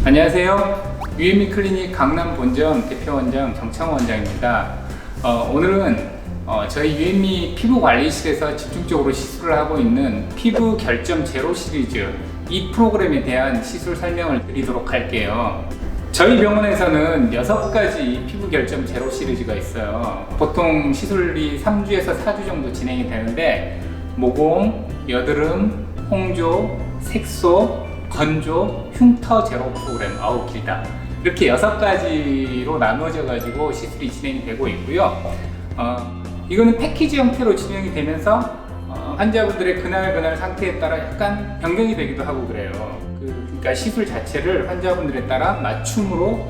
안녕하세요. 유앤미 클리닉 강남 본점 대표원장 정창호 원장입니다. 오늘은 저희 유앤미 피부관리실에서 집중적으로 시술을 하고 있는 피부 결점 제로 시리즈 이 프로그램에 대한 시술 설명을 드리도록 할게요. 저희 병원에서는 6가지 피부 결점 제로 시리즈가 있어요. 보통 시술이 3주에서 4주 정도 진행이 되는데 모공, 여드름, 홍조, 색소, 건조, 흉터 제로 프로그램, 아우 길다. 이렇게 6가지로 나누어져 가지고 시술이 진행이 되고 있고요. 이거는 패키지 형태로 진행이 되면서 환자분들의 그날 상태에 따라 약간 변경이 되기도 하고 그래요. 그러니까 시술 자체를 환자분들에 따라 맞춤으로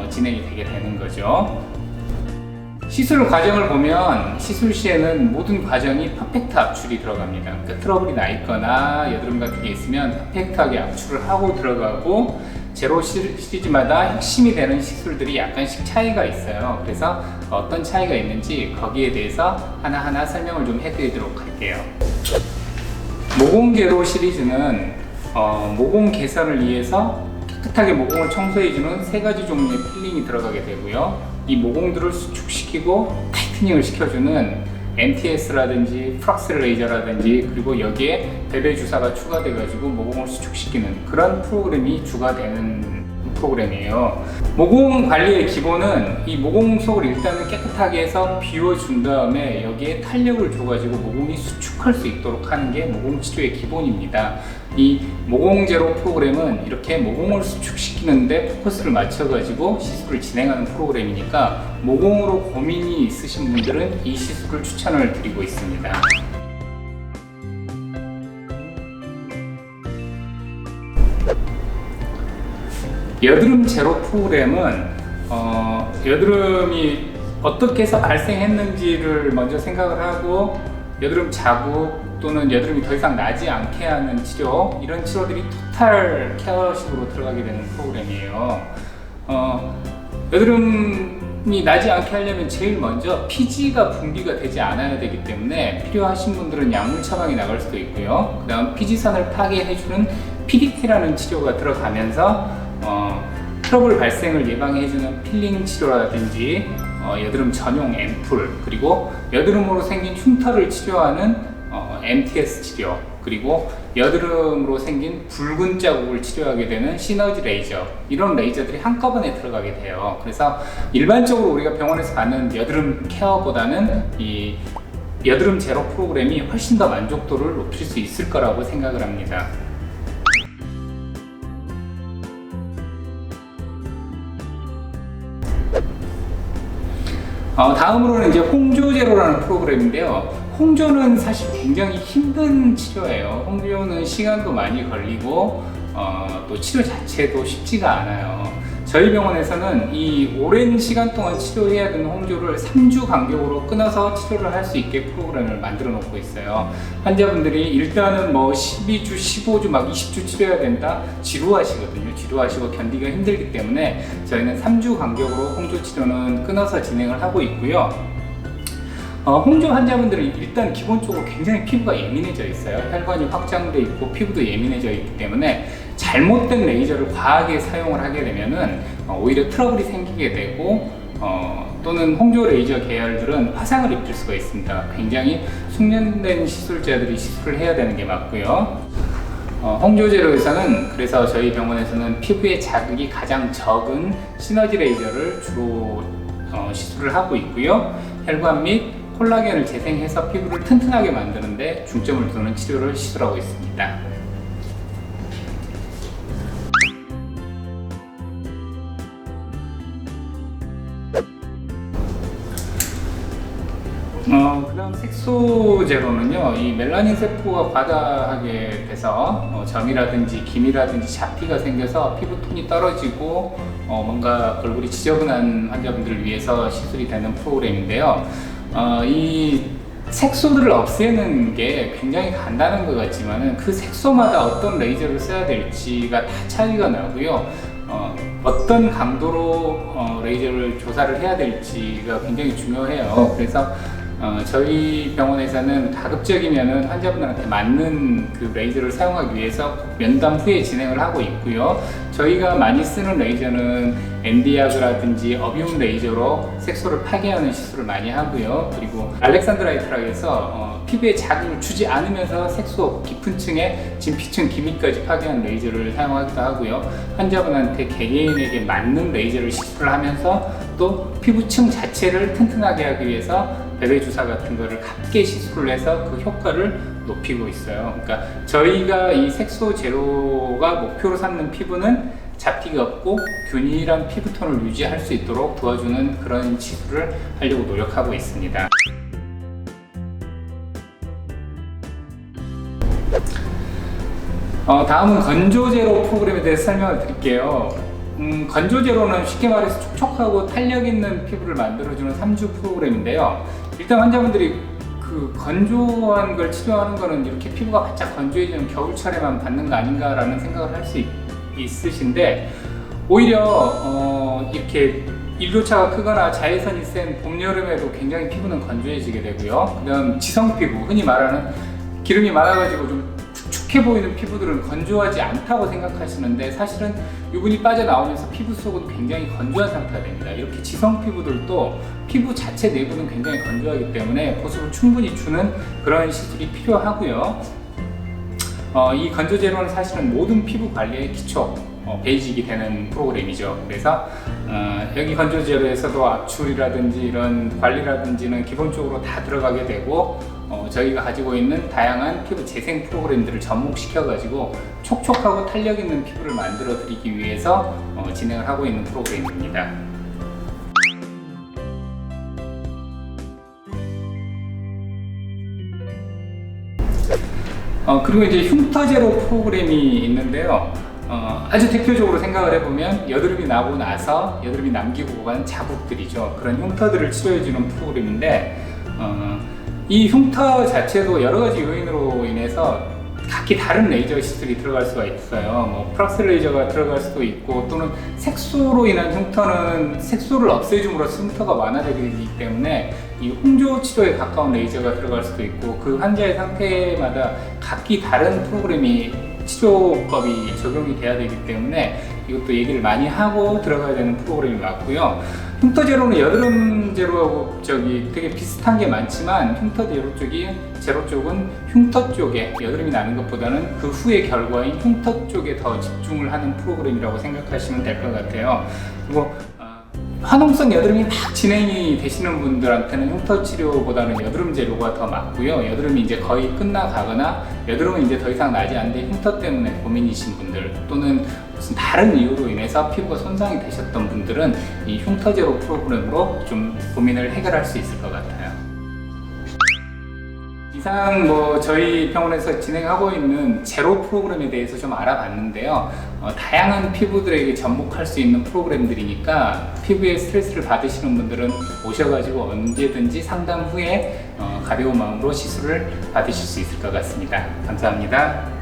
진행이 되게 되는 거죠. 시술 과정을 보면 시술 시에는 모든 과정이 퍼펙트 압출이 들어갑니다. 그러니까 트러블이 나 있거나 여드름 같은 게 있으면 퍼펙트하게 압출을 하고 들어가고, 제로 시리즈마다 핵심이 되는 시술들이 약간씩 차이가 있어요. 그래서 어떤 차이가 있는지 거기에 대해서 하나하나 설명을 좀 해드리도록 할게요. 모공 제로 시리즈는 모공 개선을 위해서 깨끗하게 모공을 청소해주는 3가지 종류의 필링이 들어가게 되고요. 이 모공들을 수축시키고 타이트닝을 시켜주는 MTS라든지 프락스 레이저라든지, 그리고 여기에 베베 주사가 추가돼가지고 모공을 수축시키는 그런 프로그램이 주가 되는 프로그램이에요. 모공 관리의 기본은 이 모공 속을 일단은 깨끗하게 해서 비워준 다음에 여기에 탄력을 줘가지고 모공이 수축할 수 있도록 하는 게 모공 치료의 기본입니다. 이 모공 제로 프로그램은 이렇게 모공을 수축시키는데 포커스를 맞춰가지고 시술을 진행하는 프로그램이니까 모공으로 고민이 있으신 분들은 이 시술을 추천을 드리고 있습니다. 여드름 제로 프로그램은 여드름이 어떻게 해서 발생했는지를 먼저 생각을 하고, 여드름 자국 또는 여드름이 더 이상 나지 않게 하는 치료, 이런 치료들이 토탈 케어식으로 들어가게 되는 프로그램이에요. 여드름이 나지 않게 하려면 제일 먼저 피지가 분비가 되지 않아야 되기 때문에 필요하신 분들은 약물 처방이 나갈 수도 있고요. 그 다음 피지선을 파괴해주는 PDT라는 치료가 들어가면서 트러블 발생을 예방해주는 필링 치료라든지 여드름 전용 앰플, 그리고 여드름으로 생긴 흉터를 치료하는 MTS 치료, 그리고 여드름으로 생긴 붉은 자국을 치료하게 되는 시너지 레이저, 이런 레이저들이 한꺼번에 들어가게 돼요. 그래서 일반적으로 우리가 병원에서 받는 여드름 케어보다는 이 여드름 제로 프로그램이 훨씬 더 만족도를 높일 수 있을 거라고 생각을 합니다. 다음으로는 이제 홍조 제로라는 프로그램인데요. 홍조는 사실 굉장히 힘든 치료예요. 홍조는 시간도 많이 걸리고 또 치료 자체도 쉽지가 않아요. 저희 병원에서는 이 오랜 시간 동안 치료해야 되는 홍조를 3주 간격으로 끊어서 치료를 할 수 있게 프로그램을 만들어 놓고 있어요. 환자분들이 일단은 뭐 12주, 15주, 막 20주 치료해야 된다, 지루하시거든요. 지루하시고 견디기가 힘들기 때문에 저희는 3주 간격으로 홍조 치료는 끊어서 진행을 하고 있고요. 홍조 환자분들은 일단 기본적으로 굉장히 피부가 예민해져 있어요. 혈관이 확장돼 있고 피부도 예민해져 있기 때문에 잘못된 레이저를 과하게 사용을 하게 되면은 오히려 트러블이 생기게 되고, 또는 홍조 레이저 계열들은 화상을 입힐 수가 있습니다. 굉장히 숙련된 시술자들이 시술을 해야 되는 게 맞고요. 홍조 제로에서는, 그래서 저희 병원에서는 피부에 자극이 가장 적은 시너지 레이저를 주로 시술을 하고 있고요. 혈관 및 콜라겐을 재생해서 피부를 튼튼하게 만드는데 중점을 두는 치료를 시술하고 있습니다. 그 다음 색소 제로는요, 이 멜라닌 세포가 과다하게 돼서 점이라든지 기미라든지 잡티가 생겨서 피부톤이 떨어지고 뭔가 얼굴이 지저분한 환자분들을 위해서 시술이 되는 프로그램인데요. 이 색소들을 없애는 게 굉장히 간단한 것 같지만은 그 색소마다 어떤 레이저를 써야 될지가 다 차이가 나고요. 어떤 강도로 레이저를 조사를 해야 될지가 굉장히 중요해요. 그래서 저희 병원에서는 가급적이면은 환자분들한테 맞는 그 레이저를 사용하기 위해서 면담 후에 진행을 하고 있고요. 저희가 많이 쓰는 레이저는 엔디아그라든지 어비움 레이저로 색소를 파괴하는 시술을 많이 하고요. 그리고 알렉산드라이트라고 해서 피부에 자극을 주지 않으면서 색소 깊은 층에 진피층 기미까지 파괴하는 레이저를 사용하기도 하고요. 환자분한테 개개인에게 맞는 레이저를 시술을 하면서 또 피부층 자체를 튼튼하게 하기 위해서 베베 주사 같은 거를 갖게 시술을 해서 그 효과를 높이고 있어요. 그러니까 저희가 이 색소 제로가 목표로 삼는 피부는 잡티가 없고 균일한 피부톤을 유지할 수 있도록 도와주는 그런 시술을 하려고 노력하고 있습니다. 다음은 건조 제로 프로그램에 대해서 설명을 드릴게요. 건조 제로는 쉽게 말해서 촉촉하고 탄력 있는 피부를 만들어주는 3주 프로그램인데요. 일단 환자분들이 그 건조한 걸 치료하는 거는 이렇게 피부가 바짝 건조해지는 겨울철에만 받는 거 아닌가라는 생각을 할 수 있으신데, 오히려 이렇게 일교차가 크거나 자외선이 센 봄, 여름에도 굉장히 피부는 건조해지게 되고요. 그다음 지성 피부, 흔히 말하는 기름이 많아가지고 좀 축축해 보이는 피부들은 건조하지 않다고 생각하시는데, 사실은 유분이 빠져나오면서 피부 속은 굉장히 건조한 상태가 됩니다. 이렇게 지성 피부들도 피부 자체 내부는 굉장히 건조하기 때문에 보습을 충분히 주는 그런 시술이 필요하고요. 이 건조 제로는 사실은 모든 피부 관리의 기초, 베이직이 되는 프로그램이죠. 그래서 여기 건조 제로에서도 압출이라든지 이런 관리라든지는 기본적으로 다 들어가게 되고, 저희가 가지고 있는 다양한 피부 재생 프로그램들을 접목시켜 가지고 촉촉하고 탄력 있는 피부를 만들어 드리기 위해서 진행을 하고 있는 프로그램입니다. 그리고 이제 흉터 제로 프로그램이 있는데요. 아주 대표적으로 생각을 해보면 여드름이 나고 나서 여드름이 남기고 간 자국들이죠. 그런 흉터들을 치료해주는 프로그램인데, 이 흉터 자체도 여러 가지 요인으로 인해서 각기 다른 레이저 시술이 들어갈 수가 있어요. 뭐 프락스 레이저가 들어갈 수도 있고, 또는 색소로 인한 흉터는 색소를 없애줌으로써 흉터가 완화되기 때문에 이 홍조 치료에 가까운 레이저가 들어갈 수도 있고, 그 환자의 상태마다 각기 다른 프로그램이 치료법이 적용이 돼야 되기 때문에 이것도 얘기를 많이 하고 들어가야 되는 프로그램이 맞고요. 흉터 제로는 여드름 제로하고 되게 비슷한 게 많지만, 흉터 제로 쪽은 흉터 쪽에 여드름이 나는 것보다는 그 후의 결과인 흉터 쪽에 더 집중을 하는 프로그램이라고 생각하시면 될 것 같아요. 그리고 화농성 여드름이 막 진행이 되시는 분들한테는 흉터 치료보다는 여드름 제로가 더 맞고요. 여드름이 이제 거의 끝나가거나 여드름은 이제 더 이상 나지 않는데 흉터 때문에 고민이신 분들, 또는 무슨 다른 이유로 인해서 피부가 손상이 되셨던 분들은 이 흉터 제로 프로그램으로 좀 고민을 해결할 수 있을 것 같아요. 이상 저희 병원에서 진행하고 있는 제로 프로그램에 대해서 좀 알아봤는데요. 다양한 피부들에게 접목할 수 있는 프로그램들이니까 피부에 스트레스를 받으시는 분들은 오셔가지고 언제든지 상담 후에 가벼운 마음으로 시술을 받으실 수 있을 것 같습니다. 감사합니다.